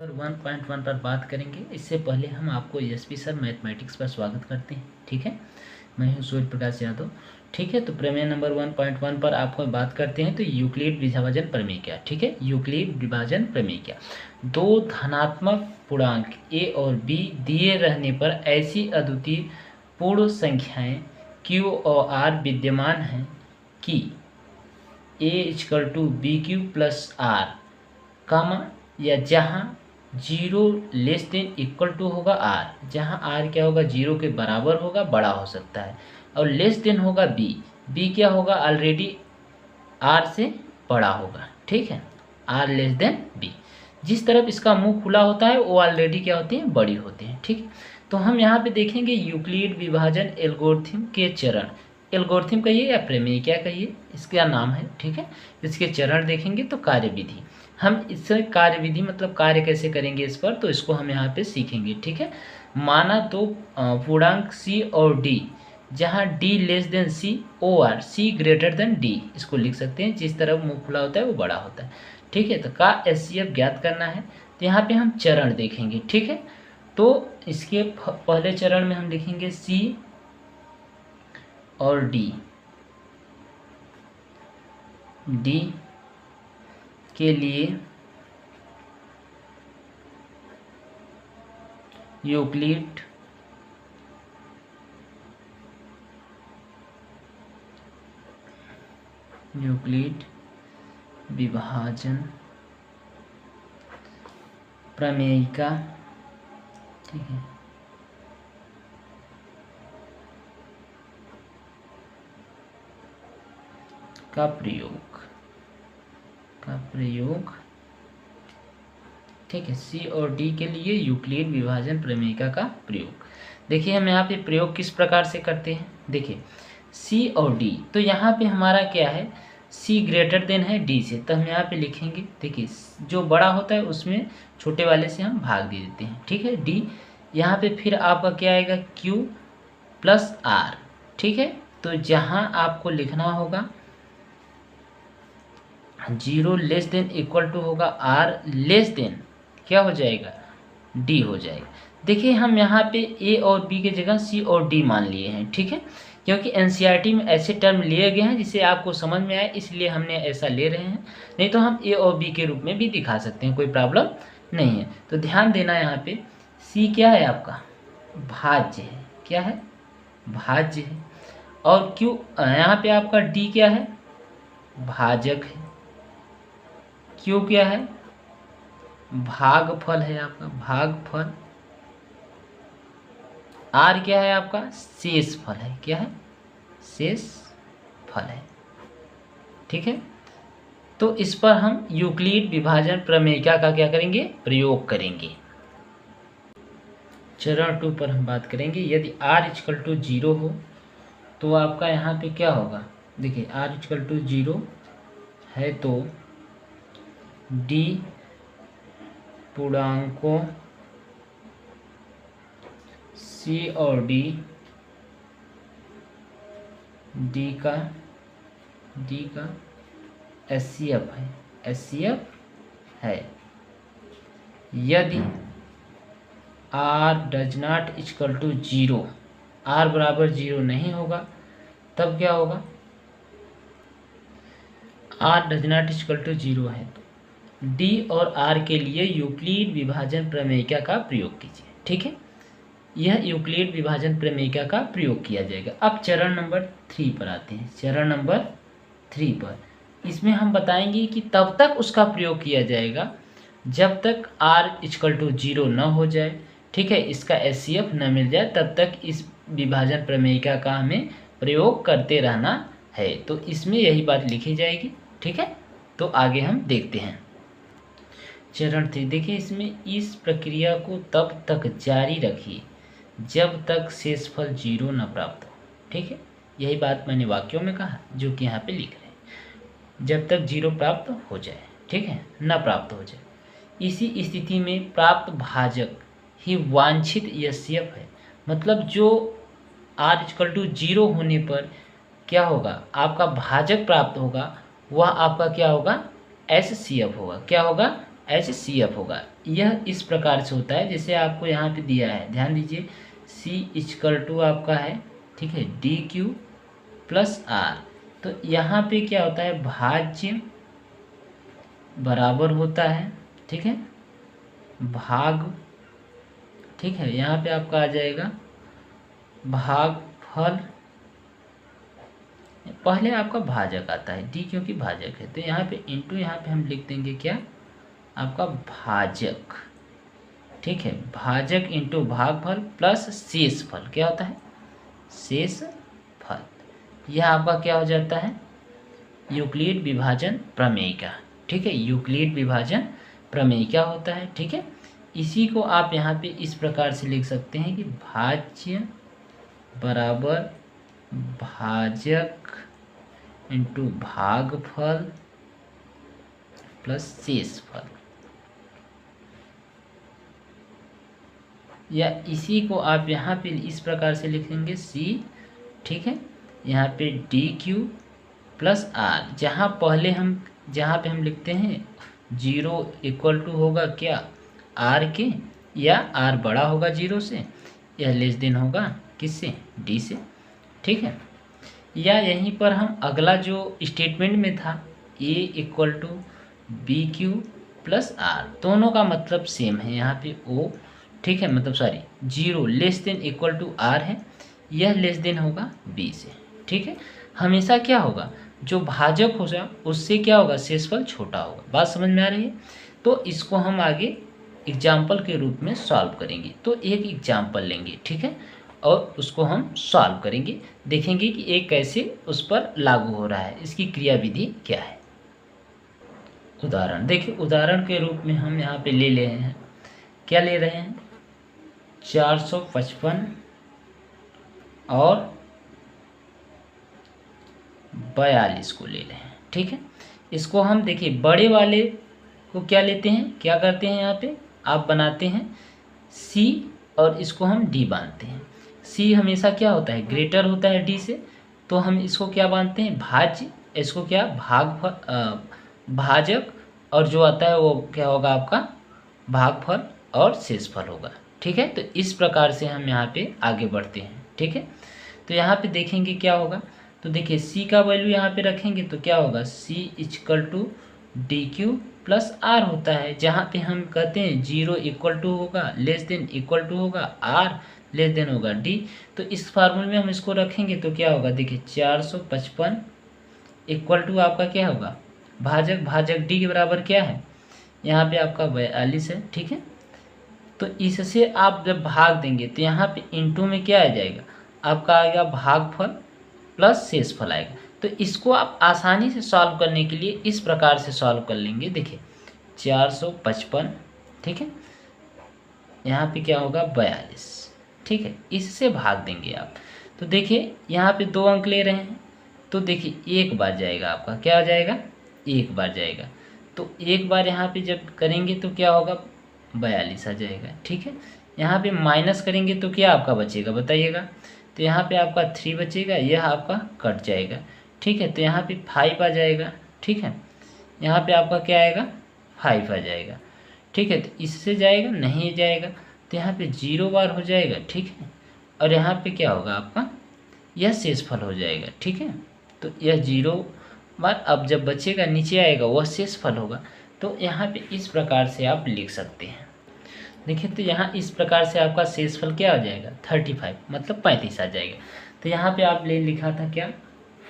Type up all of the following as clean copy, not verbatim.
1.1 पर बात करेंगे। इससे पहले हम आपको एसपी सर मैथमेटिक्स पर स्वागत करते हैं। ठीक है, मैं हूं सूर्य प्रकाश यादव। ठीक है, तो प्रमेय नंबर 1.1 पर आपको बात करते हैं। तो यूक्लिड विभाजन प्रमेय क्या? ठीक है, यूक्लिड विभाजन प्रमेय क्या? दो धनात्मक पूर्णांक ए और बी दिए रहने पर ऐसी अद्वितीय पूर्ण संख्याएं क्यू और आर विद्यमान हैं कि a=bq+r, या जहाँ 0 <= होगा r, जहाँ r क्या होगा 0 के बराबर होगा, बड़ा हो सकता है, और <= होगा b क्या होगा ऑलरेडी r से बड़ा होगा। ठीक है, r <= b। जिस तरफ इसका मुंह खुला होता है वो ऑलरेडी क्या होती हैं, बड़ी होती हैं। ठीक है, तो हम यहाँ पे देखेंगे यूक्लिड विभाजन एल्गोरिथम के चरण। एल्गोरिथम कहिए या प्रमेय क्या कहिए, इसका नाम है। ठीक है, इसके चरण देखेंगे तो कार्यविधि। हम इससे कार्यविधि मतलब कार्य कैसे करेंगे इस पर, तो इसको हम यहाँ पे सीखेंगे। ठीक है, माना तो पूर्णांक c और d, जहाँ d c और c<d, इसको लिख सकते हैं। जिस तरफ मुंह खुला होता है वो बड़ा होता है। ठीक है, तो का एचसीएफ ज्ञात करना है। तो यहाँ पे हम चरण देखेंगे। ठीक है, तो इसके पहले चरण में हम लिखेंगे c और d के लिए यूक्लिड विभाजन प्रमेय का, ठीक है, का प्रयोग। ठीक है, सी और डी के लिए यूक्लिड विभाजन प्रमेयिका का प्रयोग। देखिए हम यहाँ पे प्रयोग किस प्रकार से करते हैं। देखिए सी और डी, तो यहाँ पे हमारा क्या है, सी ग्रेटर है डी से, तो हम यहाँ पे लिखेंगे। देखिए जो बड़ा होता है उसमें छोटे वाले से हम भाग दे देते हैं। ठीक है, डी यहाँ पे फिर आपका क्या आएगा, क्यू प्लस आर। ठीक है, तो जहाँ आपको लिखना होगा 0 <= होगा r <= क्या हो जाएगा, d हो जाएगा। देखिए हम यहाँ पे a और b के जगह c और d मान लिए हैं। ठीक है, क्योंकि एनसीईआरटी में ऐसे टर्म लिए गए हैं जिससे आपको समझ में आए, इसलिए हमने ऐसा ले रहे हैं। नहीं तो हम a और b के रूप में भी दिखा सकते हैं, कोई प्रॉब्लम नहीं है। तो ध्यान देना, यहाँ पे c क्या है आपका, भाज्य है। क्या है, भाज्य है। और q यहाँ पे आपका d क्या है, भाजक है। क्यू क्या है, भागफल है आपका, भागफल। आर क्या है आपका, शेषफल है। क्या है, शेषफल है। ठीक है, तो इस पर हम यूक्लिड विभाजन प्रमेयिका का क्या करेंगे, प्रयोग करेंगे। चरण 2 पर हम बात करेंगे। यदि r 0 हो तो आपका यहाँ पे क्या होगा। देखिए r 0 है तो d पूर्णांकों c और d का एचसीएफ है। यदि r ≠ 0, r बराबर 0 नहीं होगा, तब क्या होगा, r ≠ 0 है तो d और r के लिए यूक्लिड विभाजन प्रमेयिका का प्रयोग कीजिए। ठीक है, यह यूक्लिड विभाजन प्रमेयिका का प्रयोग किया जाएगा। अब चरण नंबर 3 पर आते हैं। चरण नंबर 3 पर इसमें हम बताएंगे कि तब तक उसका प्रयोग किया जाएगा जब तक r 0 न हो जाए। ठीक है, इसका एचसीएफ न मिल जाए, तब तक इस विभाजन प्रमेयिका का हमें प्रयोग करते रहना है। तो इसमें यही बात लिखी जाएगी। ठीक है, तो आगे हम देखते हैं चरण 3। देखिए इसमें इस प्रक्रिया को तब तक जारी रखिए जब तक शेषफल 0 न प्राप्त हो। ठीक है, यही बात मैंने वाक्यों में कहा जो कि यहाँ पे लिख रहे हैं, जब तक 0 प्राप्त हो जाए। ठीक है, न प्राप्त हो जाए। इसी स्थिति में प्राप्त भाजक ही वांछित एचसीएफ है। मतलब जो r 0 होने पर क्या होगा, आपका भाजक प्राप्त होगा, वह आपका क्या होगा, एचसीएफ होगा। क्या होगा, एच सी एफ होगा। यह इस प्रकार से होता है जैसे आपको यहाँ पे दिया है, ध्यान दीजिए, सी इक्वल टू आपका है, ठीक है, डी क्यू प्लस आर। तो यहाँ पे क्या होता है, भाज्य बराबर होता है, ठीक है, भाग, ठीक है, यहाँ पे आपका आ जाएगा भागफल, पहले आपका भाजक आता है, डी क्योंकि भाजक है, तो यहाँ पे इंटू, यहाँ पे हम लिख देंगे क्या, आपका भाजक, ठीक है, भाजक इंटू भागफल प्लस शेषफल, क्या होता है, शेषफल। यह आपका क्या हो जाता है, यूक्लिड विभाजन प्रमेय का, ठीक है, यूक्लिड विभाजन प्रमेय क्या होता है, ठीक है। इसी को आप यहाँ पे इस प्रकार से लिख सकते हैं कि भाज्य बराबर भाजक इंटू भागफल प्लस शेषफल, या इसी को आप यहाँ पे इस प्रकार से लिखेंगे सी, ठीक है, यहाँ पे डी क्यू प्लस आर, जहाँ पे हम लिखते हैं 0 इक्वल टू होगा क्या, आर के, या आर बड़ा होगा 0 से, या लेस देन होगा किससे, डी से, ठीक है। या यहीं पर हम अगला जो स्टेटमेंट में था a equal to b q plus r, दोनों का मतलब सेम है, यहाँ पे ओ, ठीक है, मतलब sorry 0 less than equal to R है, यह लेस देन होगा बी से, ठीक है। हमेशा क्या होगा, जो भाजक होगा उससे क्या होगा, शेषफल छोटा होगा, बात समझ में आ रही है। तो इसको हम आगे एग्जाम्पल के रूप में सॉल्व करेंगे, तो एक एग्जाम्पल लेंगे, ठीक है, और उसको हम सॉल्व करेंगे, देखेंगे कि एक कैसे उस पर लागू हो रहा है, इसकी क्रिया विधि क्या है। उदाहरण देखिए, उदाहरण के रूप में हम यहाँ पे ले रहे हैं, क्या ले रहे हैं, 455 और 42 को ले रहे हैं, ठीक है। इसको हम देखिए बड़े वाले को क्या लेते हैं, क्या करते हैं, यहाँ पे आप बनाते हैं सी और इसको हम डी बांधते हैं। सी हमेशा क्या होता है, ग्रेटर होता है डी से, तो हम इसको क्या बांधते हैं, भाज्य, इसको क्या भाजक, और जो आता है वो क्या होगा आपका भागफल और शेषफल होगा, ठीक है। तो इस प्रकार से हम यहाँ पे आगे बढ़ते हैं, ठीक है। तो यहाँ पे देखेंगे क्या होगा, तो देखिए सी का वैल्यू यहाँ पे रखेंगे तो क्या होगा, c equal to d q plus r होता है, जहाँ पे हम कहते हैं 0 इक्वल टू होगा, लेस देन इक्वल टू होगा आर, लेस देन होगा डी। तो इस फार्मूले में हम इसको रखेंगे तो क्या होगा, देखिए 455 इक्वल टू आपका क्या होगा, भाजक डी के बराबर क्या है, यहाँ पे आपका 42 है, ठीक है। तो इससे आप जब भाग देंगे तो यहाँ पे इंटू में क्या आ जाएगा, आपका आएगा भागफल प्लस शेषफल आएगा। तो इसको आप आसानी से सॉल्व करने के लिए इस प्रकार से सॉल्व कर लेंगे, देखिए 455, ठीक है, यहाँ पे क्या होगा 42, ठीक है, इससे भाग देंगे आप। तो देखिए यहाँ पे 2 अंक ले रहे हैं, तो देखिए एक बार जाएगा आपका, क्या हो जाएगा, एक बार जाएगा, तो एक बार यहाँ पे जब करेंगे तो क्या होगा 42 आ जाएगा, ठीक है। यहाँ पे माइनस करेंगे तो क्या आपका बचेगा बताइएगा, तो यहाँ पे आपका 3 बचेगा, यह आपका कट जाएगा, ठीक है। तो यहाँ पे 5 आ जाएगा, ठीक है, यहाँ पे आपका क्या आएगा 5 आ जाएगा, ठीक है। तो इससे जाएगा नहीं जाएगा, तो यहाँ पे 0 बार हो जाएगा, ठीक है, और यहाँ पे क्या होगा आपका, यह शेषफल हो जाएगा, ठीक है। तो यह 0 बार, अब जब बचेगा नीचे आएगा वह शेषफल होगा। तो यहाँ पे इस प्रकार से आप लिख सकते हैं, देखिए तो यहाँ इस प्रकार से आपका शेषफल क्या हो जाएगा 35, मतलब 35 आ जाएगा। तो यहाँ पे आप लिखा था क्या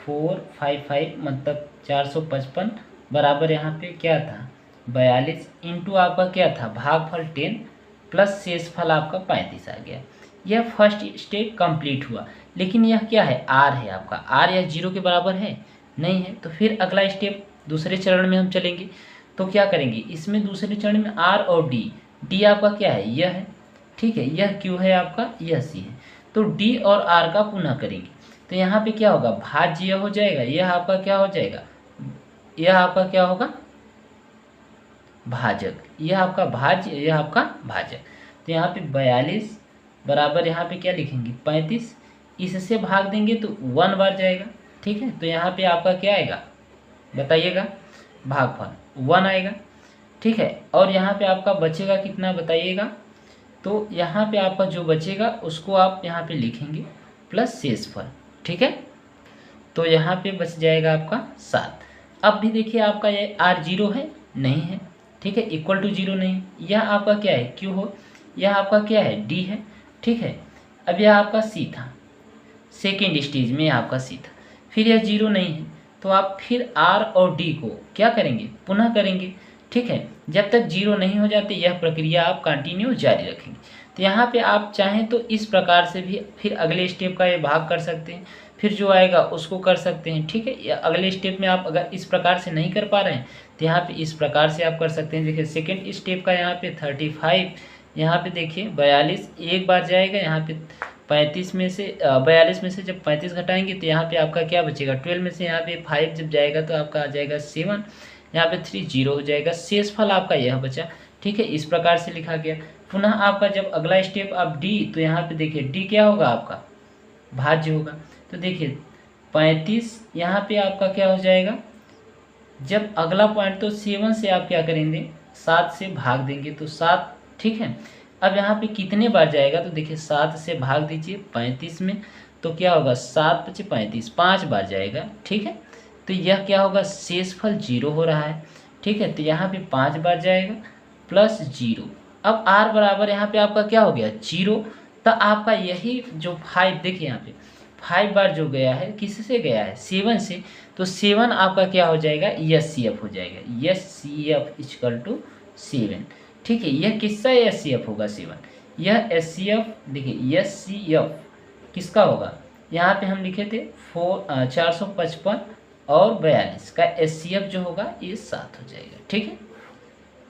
455, मतलब 455 बराबर यहाँ पे क्या था 42 इंटू आपका क्या था भागफल 10 प्लस शेषफल आपका 35 आ गया। यह फर्स्ट स्टेप कंप्लीट हुआ, लेकिन यह क्या है आर है आपका, आर या 0 के बराबर है नहीं है। तो फिर अगला स्टेप दूसरे चरण में हम चलेंगे, तो क्या करेंगे, इसमें दूसरे चरण में आर और डी आपका क्या है यह है, ठीक है, यह क्यू है आपका, यह सी है। तो डी और आर का पुनः करेंगे, तो यहाँ पे क्या होगा भाज्य हो जाएगा, यह आपका क्या हो जाएगा, यह आपका क्या होगा भाजक, यह आपका भाज्य, यह आपका भाजक। तो यहाँ पे 42 बराबर यहाँ पे क्या लिखेंगे 35, इससे भाग देंगे तो 1 बार जाएगा, ठीक है। तो यहाँ पे आपका क्या आएगा बताइएगा, भागफल 1 आएगा। ठीक है। और यहाँ पे आपका बचेगा कितना बताइएगा, तो यहाँ पे आपका जो बचेगा उसको आप यहाँ पे लिखेंगे प्लस शेषफल, ठीक है। तो यहाँ पे बच जाएगा आपका 7। अब भी देखिए आपका ये आर जीरो है नहीं है, ठीक है, इक्वल टू जीरो नहीं, यह आपका क्या है क्यू हो, यह आपका क्या है डी है, ठीक है। अब यह आपका सी था, सेकेंड स्टेज में आपका सी था, फिर यह जीरो नहीं है, तो आप फिर आर और डी को क्या करेंगे पुनः करेंगे, ठीक है। जब तक जीरो नहीं हो जाते यह प्रक्रिया आप कंटिन्यू जारी रखेंगे। तो यहाँ पे आप चाहें तो इस प्रकार से भी फिर अगले स्टेप का ये भाग कर सकते हैं, फिर जो आएगा उसको कर सकते हैं, ठीक है। या अगले स्टेप में आप अगर इस प्रकार से नहीं कर पा रहे हैं तो यहाँ पे इस प्रकार से आप कर सकते हैं। देखिए सेकेंड स्टेप का यहाँ पे 35, यहाँ पे देखिए 42 एक बार जाएगा, यहाँ पे 35 में से 42 में से जब 35 घटाएंगे तो यहाँ पे आपका क्या बचेगा 12 में से यहाँ पे 5 जब जाएगा तो आपका आ जाएगा 7, यहाँ पे 3 जीरो हो जाएगा, शेषफल आपका यह बचा, ठीक है। इस प्रकार से लिखा गया। पुनः आपका जब अगला स्टेप आप डी, तो यहाँ पे देखिए डी क्या होगा आपका भाज्य होगा। तो देखिए 35 यहाँ पे आपका क्या हो जाएगा, जब अगला पॉइंट तो 7 से आप क्या करेंगे 7 से भाग देंगे तो 7, ठीक है। अब यहाँ पे कितने बार जाएगा, तो देखिए 7 से भाग दीजिए 35 में, तो क्या होगा 7 × 35 5 बार जाएगा, ठीक है। तो यह क्या होगा शेषफल जीरो हो रहा है, ठीक है। तो यहाँ पे 5 बार जाएगा प्लस जीरो, अब आर बराबर यहाँ पे आपका क्या हो गया जीरो। तो आपका यही जो 5 देखिए यहाँ पे 5 बार जो गया है किससे गया है 7 से, तो 7 आपका क्या हो जाएगा एस सी एफ हो जाएगा, S C F equal to 7, ठीक है। यह किसका एस सी एफ होगा 7, यह एस सी एफ देखिए एस सी एफ किसका होगा, यहाँ पे हम लिखे थे 455 और 42 का एस सी एफ जो होगा ये 7 हो जाएगा, ठीक है।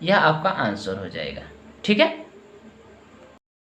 यह आपका आंसर हो जाएगा, ठीक है।